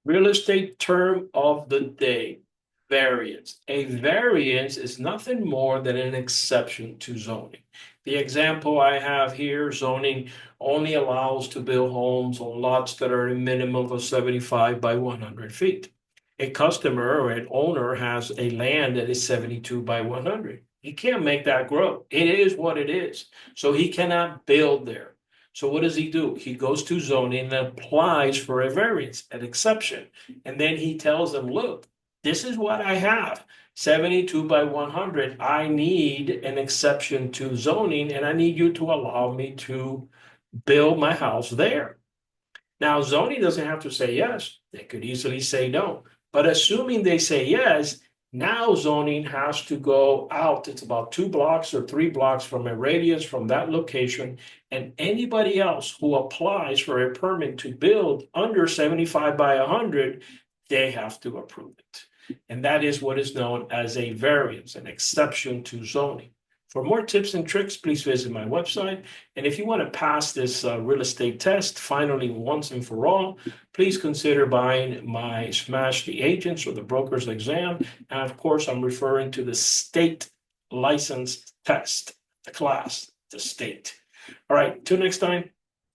Real estate term of the day, variance. A variance is nothing more than an exception to zoning. The example I have here, zoning only allows to build homes on lots that are a minimum of 75 by 100 feet. A customer or an owner has a land that is 72 by 100. He can't make that grow. It is what it is. So he cannot build there. So what does he do? He goes to zoning and applies for a variance, an exception. And then he tells them, look, this is what I have. 72 by 100. I need an exception to zoning, and I need you to allow me to build my house there. Now, zoning doesn't have to say yes. They could easily say no. But assuming they say yes, now zoning has to go out. It's about 2 blocks or 3 blocks from a radius from that location. And anybody else who applies for a permit to build under 75 by 100, they have to approve it. And that is what is known as a variance, an exception to zoning. For more tips and tricks, please visit my website. And if you want to pass this real estate test finally once and for all, please consider buying my Smash the Agents or the Broker's Exam. And of course, I'm referring to the state license test, the class, the state. All right, till next time.